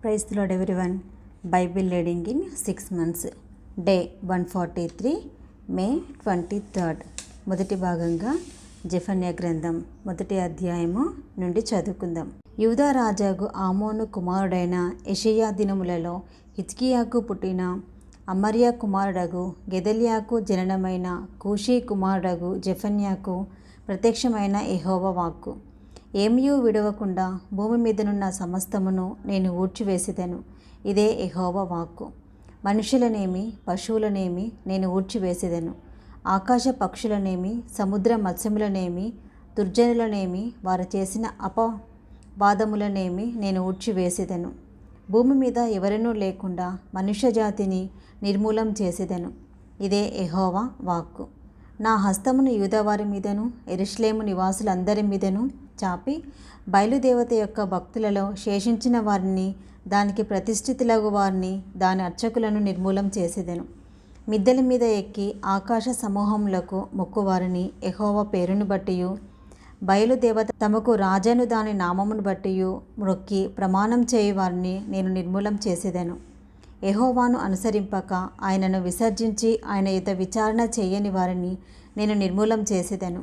Praise the Lord everyone. Bible reading in 6 months, day 143, May 23. మొదటి భాగంగా జెఫన్యా గ్రంథం 1వ అధ్యాయము నుండి చదువుకుందాం. యూదా రాజాకు ఆమోను కుమారుడైన యెషయా దినములలో హిజ్కియాకు పుట్టిన అమర్యా కుమారుడగు గెదల్యాకు జననమైన కూషీ కుమారుడగు జెఫన్యాకు ప్రత్యక్షమైన యెహోవా వాక్కు. ఏమియూ విడవకుండా భూమి మీదనున్న సమస్తమును నేను ఊడ్చివేసేదను. ఇదే యెహోవా వాక్కు. మనుషులనేమి పశువులనేమి నేను ఊడ్చివేసేదను. ఆకాశ పక్షులనేమి సముద్ర మత్స్యములనేమి దుర్జనులనేమి వారు చేసిన అపవాదములనేమి నేను ఊడ్చివేసేదను. భూమి మీద ఎవరనూ లేకుండా మనుష్య జాతిని నిర్మూలం చేసేదను. ఇదే యెహోవా వాక్కు. నా హస్తమును యూదావారి మీదను యెరూషలేము నివాసులందరి మీదను చాపి బయలుదేవత యొక్క భక్తులలో శేషించిన వారిని, దానికి ప్రతిష్ఠితులగు వారిని, దాని అర్చకులను నిర్మూలం చేసేదను. మిద్దెల మీద ఎక్కి ఆకాశ సమూహములకు మొక్కువారిని యెహోవా పేరును బట్టియు బయలుదేవత తమకు రాజను దాని నామమును బట్టియు మొక్కి ప్రమాణం చేయువారిని నేను నిర్మూలం చేసేదను. యెహోవాను అనుసరింపక ఆయనను విసర్జించి ఆయన యుద్ధ విచారణ చేయని వారిని నేను నిర్మూలం చేసేదను.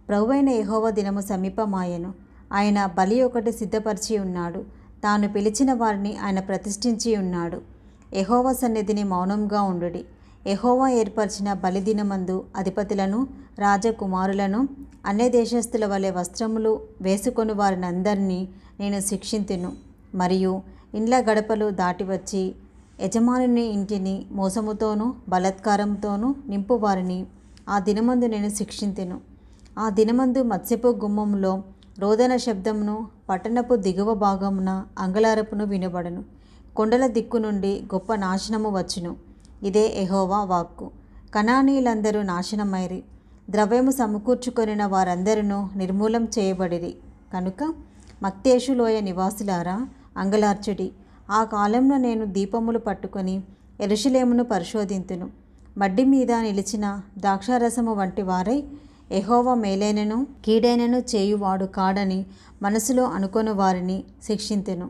ప్రభువైన యెహోవా దినము సమీపమాయెను. ఆయన బలి ఒకటి సిద్ధపరిచి ఉన్నాడు. తాను పిలిచిన వారిని ఆయన ప్రతిష్ఠించి ఉన్నాడు. యెహోవా సన్నిధిని మౌనంగా ఉండుడి. యెహోవా ఏర్పరిచిన బలిదినమందు అధిపతులను రాజకుమారులను అన్య దేశస్థుల వలె వస్త్రములు వేసుకొని వారినందరినీ నేను శిక్షింతును. మరియు ఇండ్ల గడపలు దాటివచ్చి యజమానుని ఇంటిని మోసముతోనూ బలాత్కారంతోనూ నింపు వారిని ఆ దినమందు నేను శిక్షింతును. ఆ దినమందు మత్స్యపు గుమ్మంలో రోదన శబ్దమును, పట్టణపు దిగువ భాగమున అంగళారపును వినబడను. కొండల దిక్కు నుండి గొప్ప నాశనము వచ్చును. ఇదే యెహోవా వాక్కు. కనానీయులందరూ నాశనమైరి. ద్రవ్యము సమకూర్చుకొనిన వారందరూ నిర్మూలం చేయబడిరి. కనుక మక్తేషు లోయ నివాసులారా అంగలార్చుడి. ఆ కాలంలో నేను దీపములు పట్టుకొని యెరూషలేమును పరిశోధింతును. మడ్డి మీద నిలిచిన ద్రాక్షారసము వంటి వారై యెహోవా మేలైనను కీడైనను చేయువాడు కాడని మనసులో అనుకొని వారిని శిక్షింతును.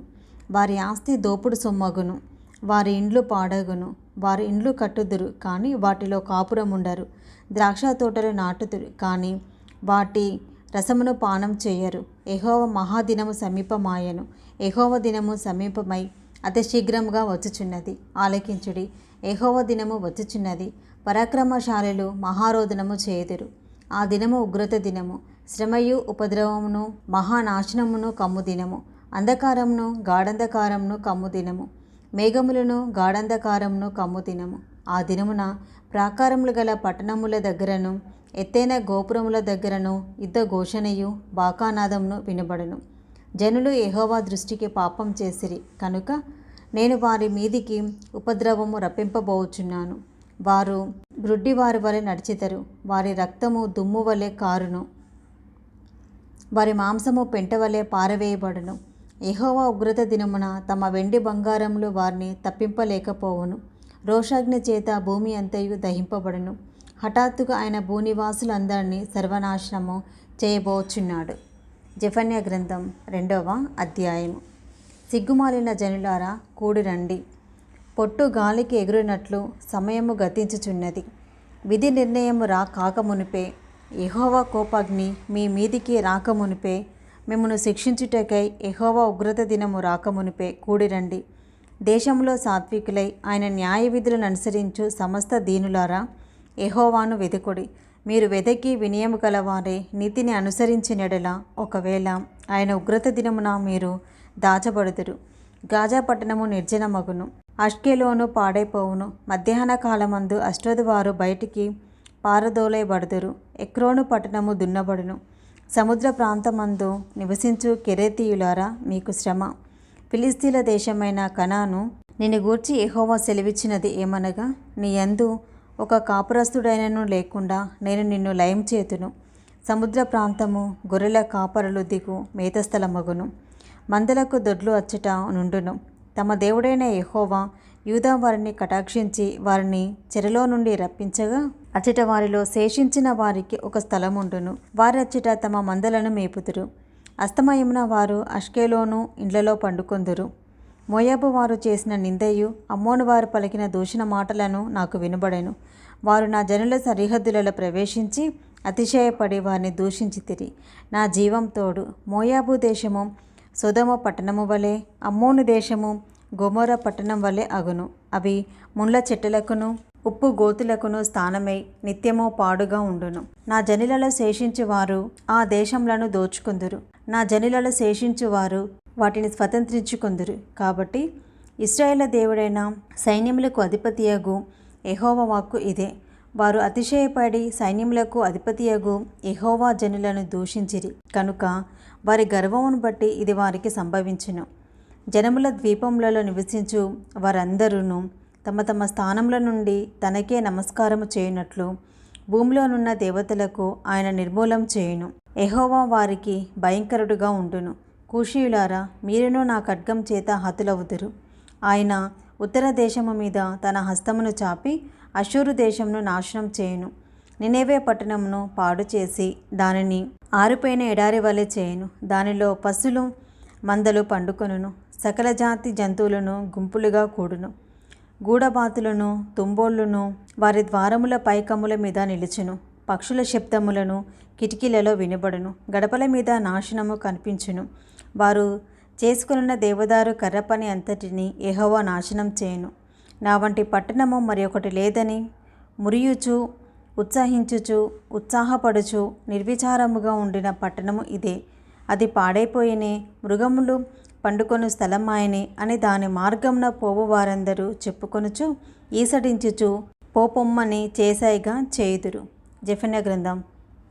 వారి ఆస్తి దోపుడు సొమ్మగును. వారి ఇండ్లు పాడగును. వారి ఇండ్లు కట్టుదురు కానీ వాటిలో కాపురముండరు. ద్రాక్ష తోటలు నాటుదురు కానీ వాటి రసమును పానం చేయరు. యెహోవా మహాదినము సమీపమాయెను. యెహోవా దినము సమీపమై అతి శీఘ్రముగా వచ్చుచున్నది. ఆలకించుడి. యెహోవా దినము వచ్చుచున్నది. పరాక్రమశాలులు మహారోదనము చేయుదురు. ఆ దినము ఉగ్రత దినము, శ్రమయు ఉపద్రవమును మహానాశనమును కమ్ము దినము, అంధకారమును గాఢంధకారమును కమ్ము దినము, మేఘములను గాఢంధకారమును కమ్ము దినము. ఆ దినమున ప్రాకారములు గల పట్టణముల దగ్గరను ఎత్తైన గోపురముల దగ్గరను యుద్ధ ఘోషణయు బాకానాదమును వినబడును. జనులు యెహోవా దృష్టికి పాపం చేసిరి కనుక నేను వారి మీదికి ఉపద్రవము రప్పింపబోచున్నాను. వారు గ్రుడ్డివారి వలె నడిచెదరు. వారి రక్తము దుమ్ము వలె కారును. వారి మాంసము పెంట వలె పారవేయబడును. యెహోవా ఉగ్రత దినమున తమ వెండి బంగారములు వారిని తప్పింపలేకపోవును. రోషాగ్ని చేత భూమి అంతయు దహింపబడును. హఠాత్తుగా ఆయన భూనివాసులందరినీ సర్వనాశనము చేయబోచున్నాడు. జెఫన్యా గ్రంథం 2వ అధ్యాయము. సిగ్గుమాలిన జనులారా కూడి రండి. పొట్టు గాలికి ఎగురినట్లు సమయము గతించుచున్నది. విధి నిర్ణయము కాకమునిపే, యెహోవా కోపాగ్ని మీ మీదికి రాకమునిపే, మిమ్మును శిక్షించుటకై యెహోవా ఉగ్రత దినము రాకమునిపే కూడిరండి. దేశంలో సాత్వికులై ఆయన న్యాయ విధులను అనుసరించు సమస్త దీనులారా యెహోవాను వెదుకుడి. మీరు వెదకి వినయము గలవారే నీతిని అనుసరించినెడల ఒకవేళ ఆయన ఉగ్రత దినమున మీరు దాచబడుదురు. గాజా పట్టణము నిర్జనమగును. అష్కెలోను పాడైపోవును. మధ్యాహ్న కాలమందు అష్డోదు వారు బయటికి పారదోలేయబడుదురు. ఎక్రోను పట్టణము దున్నబడును. సముద్ర ప్రాంతమందు నివసించు కెరేతీయులారా మీకు శ్రమ. ఫిలిస్తీన్ల దేశమైన కనాను నిన్ను గూర్చి యెహోవా సెలవిచ్చినది ఏమనగా, నీ యందు ఒక కాపురస్తుడైనను లేకుండా నేను నిన్ను లయం చేతును. సముద్ర ప్రాంతము గొర్రెల కాపరులు దిగు మేతస్థలమగును. మందలకు దొడ్లు అచ్చట నుండును. తమ దేవుడైన యెహోవా యూదా వారిని కటాక్షించి వారిని చెరలో నుండి రప్పించగా అచ్చట వారిలో శేషించిన వారికి ఒక స్థలముండును. వారి అచ్చట తమ మందలను మేపుదురు. అస్తమయమున వారు అష్కెలోను ఇండ్లలో పండుకొందురు. మోయాబు వారు చేసిన నిందయు అమ్మోను వారు పలికిన దూషణ మాటలను నాకు వినబడెను. వారు నా జనుల సరిహద్దులలో ప్రవేశించి అతిశయపడి వారిని దూషించితిరి. నా జీవం తోడు మోయాబు దేశము సొదొమ పట్టణము వలె, అమ్మోను దేశము గొమొర్రా పట్టణం వలె అగును. అవి ముండ్ల చెట్టులకును ఉప్పు గోతులకును స్థానమై నిత్యము పాడుగా ఉండును. నా జనులలో శేషించువారు ఆ దేశంలను దోచుకుందురు. నా జనులలో శేషించువారు వాటిని స్వతంత్రించుకుందురు. కాబట్టి ఇశ్రాయేలు దేవుడైన సైన్యములకు అధిపతియగు యెహోవా వాక్కు ఇదే. వారు అతిశయపడి సైన్యములకు అధిపతియగు యెహోవా జనులను దూషించిరి కనుక వారి గర్వమును బట్టి ఇది వారికి సంభవించును. జనముల ద్వీపములలో నివసించు వారందరూ తమ తమ స్థానముల నుండి తనకే నమస్కారము చేయునట్లు భూమిలోనున్న దేవతలకు ఆయన నిర్మూలం చేయును. యెహోవా వారికి భయంకరుడుగా ఉండును. కూషీయులారా, మీరును నా ఖడ్గం చేత హతులవుదురు. ఆయన ఉత్తర దేశము మీద తన హస్తమును చాపి అషూరు దేశమును నాశనం చేయును. నినెవే పట్టణమును పాడు చేసి దానిని ఆరిపోయిన ఎడారి వలె చేయును. దానిలో పశులు మందలు పండుకొనును. సకల జాతి జంతువులను గుంపులుగా కూడును. గూడబాతులను తుంబోళ్ళును వారి ద్వారముల పైకమ్ముల మీద నిలుచును. పక్షుల శబ్దములను కిటికీలలో వినబడును. గడపల మీద నాశనము కనిపించును. వారు చేసుకున్న దేవదారు కర్రపని అంతటిని యెహోవా నాశనం చేయును. నా వంటి పట్టణము మరి ఒకటి లేదని మురియుచు ఉత్సహించుచు ఉత్సాహపడుచు నిర్విచారముగా ఉండిన పట్టణము ఇదే. అది పాడైపోయినే, మృగములు పండుకొను స్థలమాయనే అని దాని మార్గమున పోవు వారందరూ చెప్పుకొనుచు ఈసడించుచు పోపొమ్మని చేసాయిగా చేయుదురు. జెఫన్యా గ్రంథం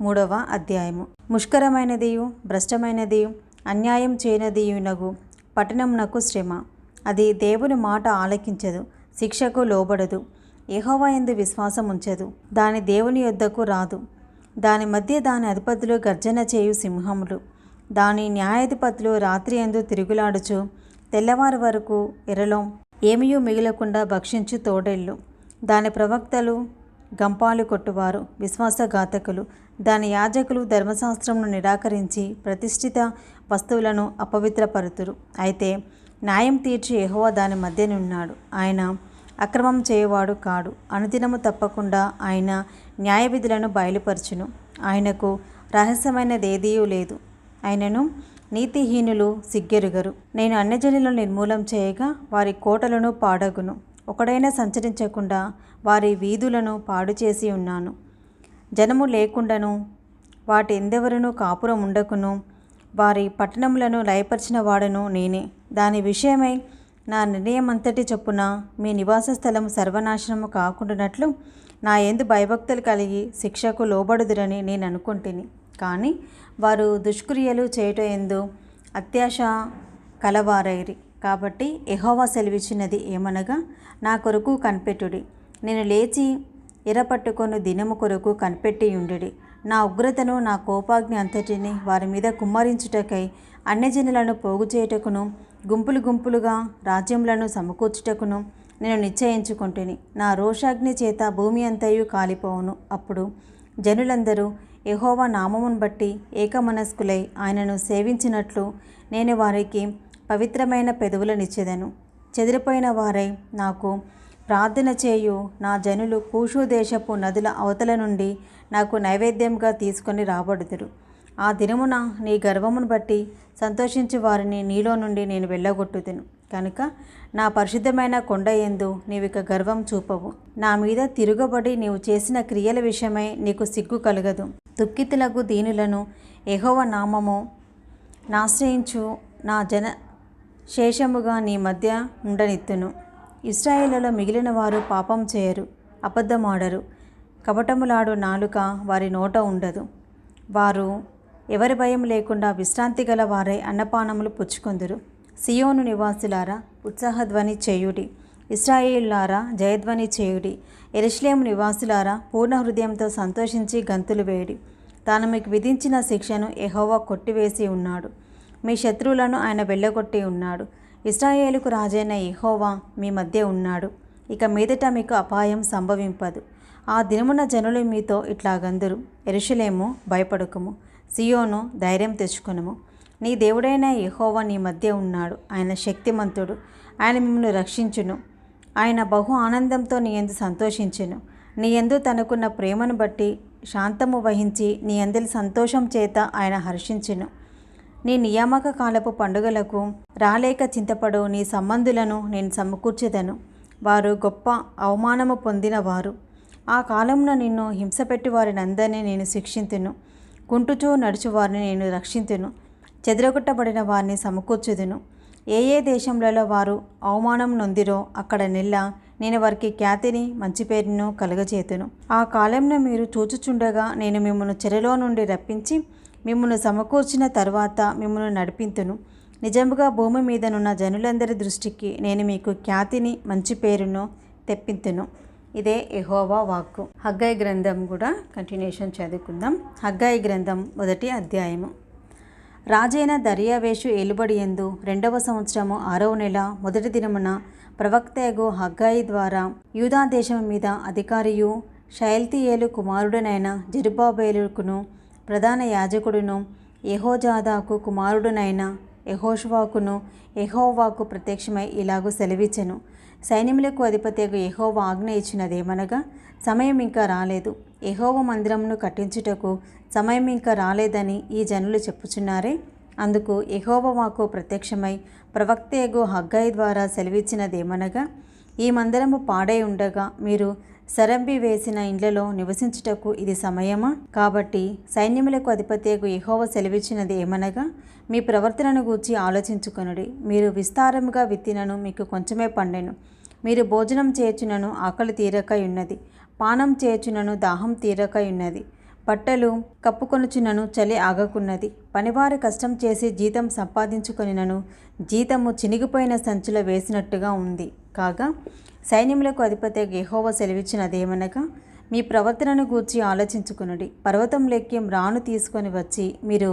3వ అధ్యాయము. ముష్కరమైనదియు భ్రష్టమైనదియు అన్యాయం చేయనదియునగు పట్టణమునకు శ్రమ. అది దేవుని మాట ఆలకించదు, శిక్షకు లోబడదు, యెహోవా యందు విశ్వాసం ఉంచదు. దాని దేవుని యొద్దకు రాదు. దాని మధ్య దాని అధిపతులు గర్జన చేయు సింహములు. దాని న్యాయాధిపతులు రాత్రి యందు తిరుగులాడుచు తెల్లవారు వరకు ఎరలో ఏమీయూ మిగలకుండా భక్షించు తోడేళ్ళు. దాని ప్రవక్తలు గంపాలు కొట్టువారు, విశ్వాసఘాతకులు. దాని యాజకులు ధర్మశాస్త్రమును నిరాకరించి ప్రతిష్ఠిత వస్తువులను అపవిత్రపరుతురు. అయితే న్యాయం తీర్చి యెహోవా దాని మధ్యనున్నాడు. ఆయన అక్రమం చేయవాడు కాడు. అనుదినము తప్పకుండా ఆయన న్యాయవిధులను బయలుపరచును. ఆయనకు రహస్యమైనదేదీయూ లేదు. ఆయనను నీతిహీనులు సిగ్గెరుగరు. నేను అన్యజనులను నిర్మూలం చేయగా వారి కోటలను పాడగును. ఒకడైనా సంచరించకుండా వారి వీధులను పాడు చేసి ఉన్నాను. జనము లేకుండాను వాటి ఎందెవరునూ కాపురం ఉండకును వారి పట్టణములను లయపరిచిన వాడను నేనే. దాని విషయమై నా నిర్ణయమంతటి చొప్పున మీ నివాస స్థలము సర్వనాశనము కాకుండానట్లు నా యందు భయభక్తులు కలిగి శిక్షకు లోబడుదురని నేను అనుకుంటుని. కానీ వారు దుష్క్రియలు చేయుట యందు అత్యాశ కలవారైరి. కాబట్టి యెహోవా సెలవిచ్చినది ఏమనగా, నా కొరకు కనిపెట్టుడి. నేను లేచి ఎరపట్టుకొను దినము కొరకు కనిపెట్టియుండుడి. నా ఉగ్రతను నా కోపాగ్ని అంతటిని వారి మీద కుమ్మరించుటకై అన్యజనులను పోగు చేయుటకును గుంపులు గుంపులుగా రాజ్యములను సమకూర్చుటకును నేను నిశ్చయించుకుంటుని. నా రోషాగ్ని చేత భూమి అంతయు కాలిపోవును. అప్పుడు జనులందరూ యెహోవా నామమును బట్టి ఏకమనస్కులై ఆయనను సేవించినట్లు నేను వారికి పవిత్రమైన పెదవులనిచ్చెదను. చెదిరిపోయిన వారై నాకు ప్రార్థన చేయు నా జనులు కూషు దేశపు నదుల అవతల నుండి నాకు నైవేద్యంగా తీసుకొని రాబడుదురు. ఆ దినమున నీ గర్వమును బట్టి సంతోషించు వారిని నీలో నుండి నేను వెళ్ళగొట్టుదును. కనుక నా పరిశుద్ధమైన కొండ యందు నీవిక గర్వం చూపవు. నా మీద తిరుగబడి నీవు చేసిన క్రియల విషయమై నీకు సిగ్గు కలగదు. దుఃఖితులకు దీనులను యెహోవా నామము నాశ్రయించు నా జన శేషముగా నీ మధ్య ఉండనిత్తును. ఇశ్రాయేలులో మిగిలిన వారు పాపం చేయరు, అబద్ధమాడరు, కపటములాడు నాలుక వారి నోట ఉండదు. వారు ఎవరి భయం లేకుండా విశ్రాంతి గల వారై అన్నపానములు పుచ్చుకొందురు. సియోను నివాసులారా ఉత్సాహధ్వని చేయుడి. ఇశ్రాయేలులారా జయధ్వని చేయుడి. యెరూషలేము నివాసులారా పూర్ణ హృదయంతో సంతోషించి గంతులు వేయుడి. తాను మీకు విధించిన శిక్షను యెహోవా కొట్టివేసి ఉన్నాడు. మీ శత్రువులను ఆయన వెళ్ళగొట్టి ఉన్నాడు. ఇశ్రాయేలుకు రాజైన యెహోవా మీ మధ్య ఉన్నాడు. ఇక మీదట మీకు అపాయం సంభవింపదు. ఆ దినమున జనులు మీతో ఇట్లాగందురు, యెరూషలేము భయపడకుము, సియోను ధైర్యం తెచ్చుకొనుము. నీ దేవుడైన యెహోవా నీ మధ్య ఉన్నాడు. ఆయన శక్తిమంతుడు. ఆయన మిమ్మల్ని రక్షించును. ఆయన బహు ఆనందంతో నీ యందు సంతోషించును. నీ యందు తనకున్న ప్రేమను బట్టి శాంతము వహించి నీ అందరి సంతోషం చేత ఆయన హర్షించును. నీ నియామక కాలపు పండుగలకు రాలేక చింతపడు నీ సంబంధులను నేను సమకూర్చెదను. వారు గొప్ప అవమానము పొందినవారు. ఆ కాలమున నిన్ను హింసపెట్టి వారినందరినీ నేను శిక్షింతును. కుంటుచూ నడుచు వారిని నేను రక్షింతును. చెదరగొట్టబడిన వారిని సమకూర్చుదును. ఏ ఏ దేశంలో వారు అవమానం నొందిరో అక్కడ నేను వారికి ఖ్యాతిని మంచి పేరును కలుగజేతును. ఆ కాలంలో మీరు చూచుచుండగా నేను మిమ్మల్ని చెరలో నుండి రప్పించి మిమ్మల్ని సమకూర్చిన తర్వాత మిమ్మల్ని నడిపింతును. నిజముగా భూమి మీదనున్న జనులందరి దృష్టికి నేను మీకు ఖ్యాతిని మంచి పేరును తెప్పింతును. ఇదే యెహోవా వాక్కు. హగ్గై గ్రంథం కూడా కంటిన్యూషన్ చదువుకుందాం. హగ్గై గ్రంథం 1వ అధ్యాయము. రాజైన దర్యావేషు ఏలుబడి యందు 2వ సంవత్సరము 6వ నెల 1వ దినమున ప్రవక్తయగు హగ్గాయి ద్వారా యూదా దేశం మీద అధికారియు షయల్తీయేలు కుమారుడనైన జెరుబ్బాబెలుకును ప్రధాన యాజకుడును యెహోజాదాకు కుమారుడునైన యెహోషువకును యెహోవాకు ప్రత్యక్షమై ఇలాగూ సెలవిచ్చెను. సైన్యములకు అధిపతియగు యెహోవా ఆజ్ఞ ఇచ్చినదేమనగా, సమయం ఇంకా రాలేదు, యెహోవా మందిరమును కట్టించుటకు సమయం ఇంకా రాలేదని ఈ జనులు చెప్పుచున్నారే. అందుకు యెహోవా వాక్కు ప్రత్యక్షమై ప్రవక్తయగు హగ్గాయి ద్వారా సెలవిచ్చినదేమనగా, ఈ మందిరము పాడై ఉండగా మీరు సరంబి వేసిన ఇండ్లలో నివసించుటకు ఇది సమయమా? కాబట్టి సైన్యములకు అధిపతియగు యెహోవా సెలవిచ్చినది ఏమనగా, మీ ప్రవర్తనను గూర్చి ఆలోచించుకొనుడి. మీరు విస్తారముగా విత్తినను మీకు కొంచెమే పండెను. మీరు భోజనం చేయుచునను ఆకలి తీరక ఉన్నది, పానం చేయుచునను దాహం తీరక ఉన్నది, బట్టలు కప్పుకొనుచునను చలి ఆగకున్నది. పనివారు కష్టం చేసి జీతం సంపాదించుకొనినను జీతము చినిగిపోయిన సంచులో వేసినట్టుగా ఉంది. కాగా సైన్యములకు అధిపతి యెహోవా సెలవిచ్చినదేమనగా, మీ ప్రవర్తనను గూర్చి ఆలోచించుకొనుడి. పర్వతం లెక్కి రాను తీసుకొని వచ్చి మీరు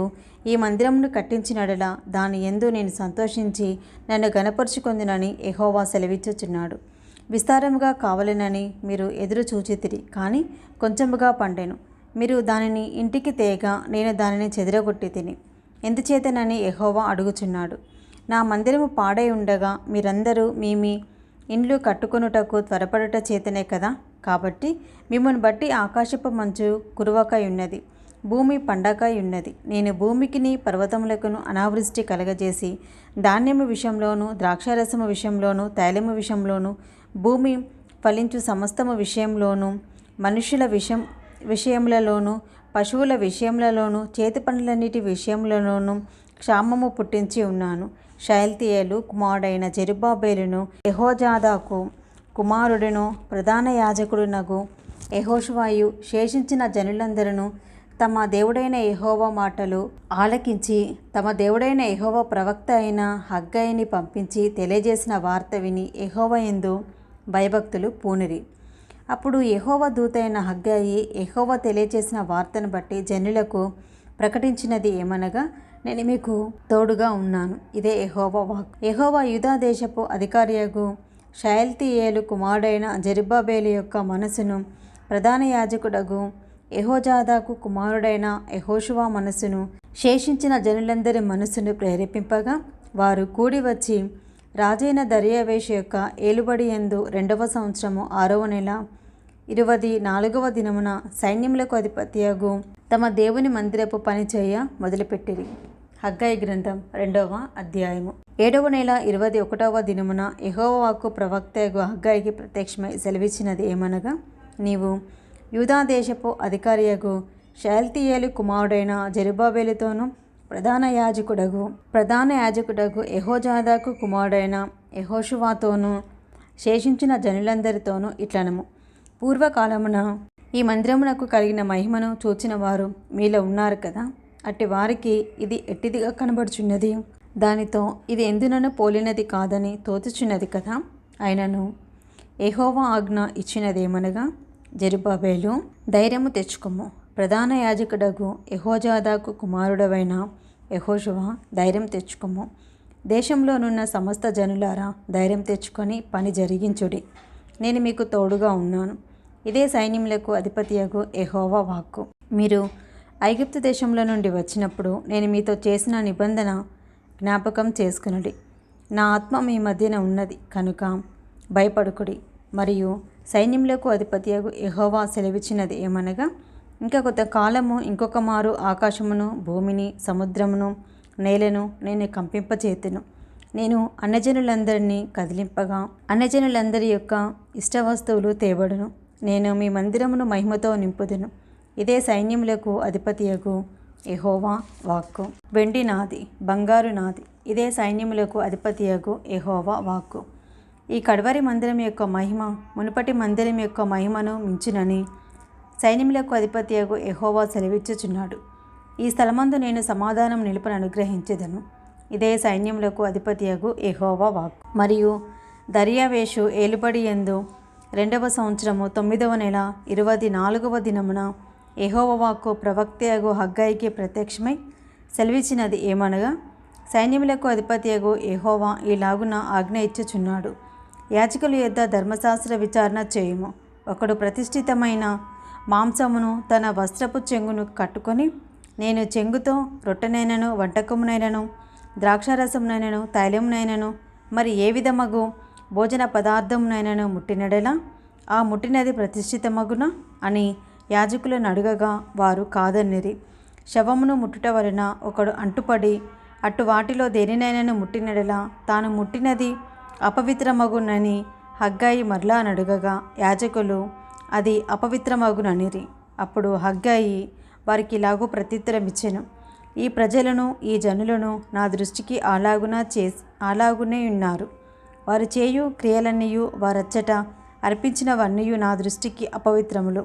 ఈ మందిరమును కట్టించినడలా దాని యందు నేను సంతోషించి నన్ను గణపరుచుకొందునని యెహోవా సెలవిచ్చుచున్నాడు. విస్తారముగా కావాలనని మీరు ఎదురు చూచితిరి, కానీ కొంచెముగా పండెను. మీరు దానిని ఇంటికి తేగా నేను దానిని చెదరగొట్టి తిని. ఎందుచేతనని యెహోవా అడుగుచున్నాడు. నా మందిరము పాడై ఉండగా మీరందరూ మీ ఇండ్లు కట్టుకొనుటకు త్వరపడుట చేతనే కదా. కాబట్టి మిమ్మల్ని బట్టి ఆకాశపు మంచు కురువకై ఉన్నది, భూమి పండకై ఉన్నది. నేను భూమికిని పర్వతములకును అనావృష్టి కలగజేసి ధాన్యము విషయంలోను ద్రాక్షారసము విషయంలోను తైలము విషయంలోను భూమి ఫలించు సమస్తము విషయంలోను మనుషుల విషయములలోను పశువుల విషయములలోను చేతి పనులన్నిటి విషయములలోను క్షామము పుట్టించి ఉన్నాను. షయల్తీయేలు కుమారుడైన జెరుబ్బాబెలును యెహోజాదాకు కుమారుడును ప్రధాన యాజకుడునగు యెహోషువయు శేషించిన జనులందరూ తమ దేవుడైన యెహోవా మాటలు ఆలకించి తమ దేవుడైన యెహోవా ప్రవక్త అయిన హగ్గాయిని పంపించి తెలియజేసిన వార్త విని యెహోవా యందు భయభక్తులు పూనిరి. అప్పుడు యెహోవా దూతైన హగ్గాయి యెహోవా తెలియజేసిన వార్తను బట్టి జనులకు ప్రకటించినది ఏమనగా, నేను మీకు తోడుగా ఉన్నాను. ఇదే యెహోవా వాక్. యెహోవా యూదా దేశపు అధికారియగు షయల్తీయేలు కుమారుడైన జెరుబ్బాబెలు యొక్క మనసును ప్రధాన యాజకుడగు యెహోజాదాకు కుమారుడైన యెహోషువ మనసును శేషించిన జనులందరి మనసును ప్రేరేపింపగా వారు కూడి వచ్చి రాజైన దర్యావేషు యొక్క ఏలుబడి యందు 2వ సంవత్సరము 6వ నెల 24వ దినమున సైన్యములకు అధిపతియగు తమ దేవుని మందిరపు పని చేయ మొదలుపెట్టిరి. హగ్గై గ్రంథం 2వ అధ్యాయము. 7వ నెల 21వ దినమున యెహోవా వాక్కు ప్రవక్తయగు హగ్గాయికి ప్రత్యక్షమై సెలవిచ్చినది ఏమనగా, నీవు యూదా దేశపు అధికారియగు షయల్తీయేలు కుమారుడైన జెరుబ్బాబెలుతోనూ ప్రధాన యాజకుడగు యెహోజాదాకు కుమారుడైన యెహోషువతోనూ శేషించిన జనులందరితోనూ ఇట్లనము. పూర్వకాలమున ఈ మందిరమునకు కలిగిన మహిమను చూచిన వారు మీలో ఉన్నారు కదా. అట్టి వారికి ఇది ఎట్టిదిగా కనబడుచున్నది, దానితో ఇది ఎందునను పోలినది కాదని తోచుచున్నది కదా. అయినను యెహోవా ఆజ్ఞ ఇచ్చినదేమనగా, జెరుబ్బాబెలు ధైర్యము తెచ్చుకొమ్ము. ప్రధాన యాజకుడగు యెహోజాదాకు కుమారుడవైన యెహోషువ ధైర్యం తెచ్చుకొమ్ము. దేశంలోనున్న సమస్త జనులారా ధైర్యం తెచ్చుకొని పని జరిగించుడి. నేను మీకు తోడుగా ఉన్నాను. ఇదే సైన్యములకు అధిపతియగు యెహోవా వాక్కు. మీరు ఐగుప్తు దేశంలో నుండి వచ్చినప్పుడు నేను మీతో చేసిన నిబంధన జ్ఞాపకం చేసుకునుడి. నా ఆత్మ మీ మధ్యన ఉన్నది కనుక భయపడుకుడి. మరియు సైన్యములకు అధిపతియగు యెహోవా సెలవిచ్చినది ఏమనగా, ఇంకా కొంతకాలము ఇంకొక మారు ఆకాశమును, భూమిని, సముద్రమును, నేలను నేను కంపింపచేతును. నేను అన్యజనులందరినీ కదిలింపగా అన్యజనులందరి యొక్క ఇష్ట వస్తువులు తేబడును. నేను మీ మందిరమును మహిమతో నింపుదును. ఇదే సైన్యములకు అధిపతియగు యెహోవా వాక్కు. వెండి నాది, బంగారు నాది. ఇదే సైన్యములకు అధిపతియగు యెహోవా వాక్కు. ఈ కడవరి మందిరం యొక్క మహిమ మునుపటి మందిరం యొక్క మహిమను మించునని సైన్యములకు అధిపతియగు యెహోవా సెలవిచ్చుచున్నాడు. ఈ స్థలమందు నేను సమాధానం నిలుపును అనుగ్రహించెదను. ఇదే సైన్యములకు అధిపతియగు యెహోవా వాక్కు. మరియు దర్యావేషు ఏలుబడి యందు 2వ సంవత్సరము 9వ నెల 24వ దినమున యెహోవా వాక్కు ప్రవక్తయగు హగ్గయికి ప్రత్యక్షమై సెలవిచ్చినది ఏమనగా, సైన్యములకు అధిపతియగు యెహోవా ఈలాగున ఆజ్ఞ ఇచ్చుచున్నాడు. యాజకుల యొద్ద ధర్మశాస్త్ర విచారణ చేయుము. ఒకడు ప్రతిష్ఠితమైన మాంసమును తన వస్త్రపు చెంగును కట్టుకొని, నేను చెంగుతో రొట్టెనైనను, వంటకమునైనను, ద్రాక్షారసమునైనను, తైలమునైనను, మరి ఏ విధమగు భోజన పదార్థమునైనను ముట్టినడెలా ఆ ముట్టినది ప్రతిష్ఠితమగునా అని యాజకులను అడుగగా వారు కాదనిరి. శవమును ముట్టుట వలన ఒకడు అంటుపడి అటు వాటిలో దేనినైనను ముట్టినడెలా తాను ముట్టినది అపవిత్రమగునని హగ్గాయి మరలా నడుగగా యాజకులు అది అపవిత్రమగుననిరి. అప్పుడు హగ్గాయి వారికి ఇలాగూ ప్రత్యుత్తరమిచ్చెను, ఈ ప్రజలను, ఈ జనులను నా దృష్టికి అలాగునే ఉన్నారు. వారు చేయు క్రియలన్నీయు వారచ్చట అర్పించినవన్నీయు నా దృష్టికి అపవిత్రములు.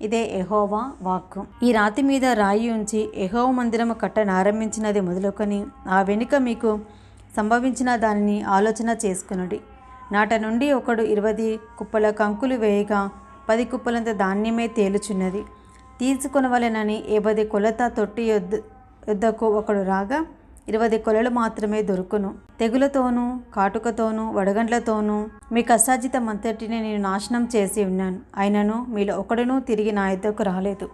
ఇదే యెహోవా వాక్కు. ఈ రాతి మీద రాయి ఉంచి యెహోవా మందిరము కట్టనారంభించినది మొదలుకొని ఆ వెనుక మీకు సంభవించిన దానిని ఆలోచన చేసుకొనుడి. నాట నుండి ఒకడు 20 కుప్పల కంకులు వేయగా 10 కుప్పలంత ధాన్యమే తేలుచున్నది. తీసుకొనవలెనని 50 కొలత తొట్టి యొద్దకు ఒకడు రాగా 20 కొలలు మాత్రమే దొరుకును. తెగులతోనూ, కాటుకతోనూ, వడగండ్లతోనూ మీ కష్టార్జితమంతటిని నేను నాశనం చేసి ఉన్నాను. అయినను మీలో ఒకడునూ తిరిగి నా యొద్దకు రాలేదు.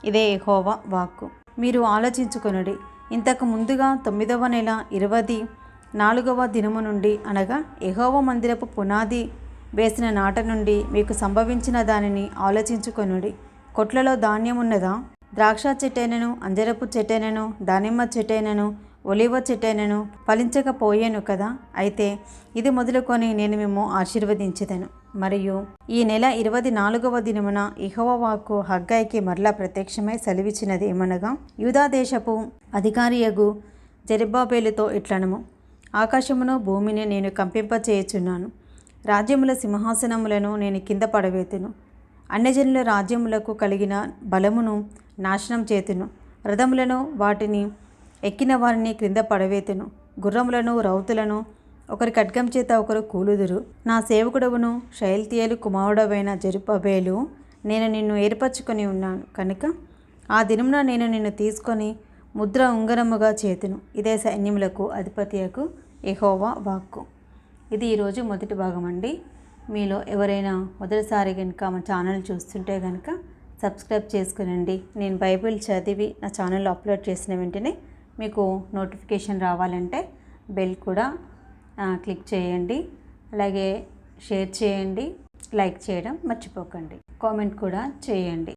ఇదే యెహోవా వాక్కు. మీరు ఆలోచించుకొనుడి. ఇంతకు ముందుగా 9వ నెల 24వ దినము నుండి అనగా యెహోవా మందిరపు పునాది వేసిన నాట నుండి మీకు సంభవించిన దానిని ఆలోచించుకొనుడి. కొట్లలో ధాన్యమున్నదా? ద్రాక్ష చెట్టైనను, అంజరపు చెట్టైనను, దానిమ్మ చెట్టైనను, ఒలివ చెట్టైనను ఫలించకపోయేను కదా. అయితే ఇది మొదలుకొని నేను మేము ఆశీర్వదించెదను. మరియు ఈ నెల 24వ దినమున యెహోవా వాక్కు హగ్గాయికి మరలా ప్రత్యక్షమై సెలవిచ్చినది ఏమనగా, యూదా దేశపు అధికారియగు జెరుబ్బాబెలుతో ఇట్లనము, ఆకాశమును భూమిని నేను కంపింపచేయుచున్నాను. రాజ్యముల సింహాసనములను నేను కింద పడవేతును. అన్యజనుల రాజ్యములకు కలిగిన బలమును నాశనం చేతును. రథములను వాటిని ఎక్కిన వారిని క్రింద పడవేతును. గుర్రములను, రౌతులను ఒకరి ఖడ్గం చేత ఒకరు కూలుదురు. నా సేవకుడవును షయల్తీయేలు కుమారుడవైన జెరుబ్బాబెలు, నేను నిన్ను ఏర్పరచుకొని ఉన్నాను కనుక ఆ దినమున నేను నిన్ను తీసుకొని ముద్ర ఉంగరముగా చేతును. ఇదే సైన్యములకు అధిపతియగు యెహోవా వాక్కు. ఇది ఈరోజు మొదటి భాగం అండి. మీలో ఎవరైనా మొదటిసారి కనుక మా ఛానల్ చూస్తుంటే కనుక సబ్స్క్రైబ్ చేసుకునండి. నేను బైబిల్ చదివి నా ఛానల్లో అప్లోడ్ చేసిన వెంటనే మీకు నోటిఫికేషన్ రావాలంటే బెల్ కూడా క్లిక్ చేయండి. అలాగే షేర్ చేయండి, లైక్ చేయడం మర్చిపోకండి, కామెంట్ కూడా చేయండి.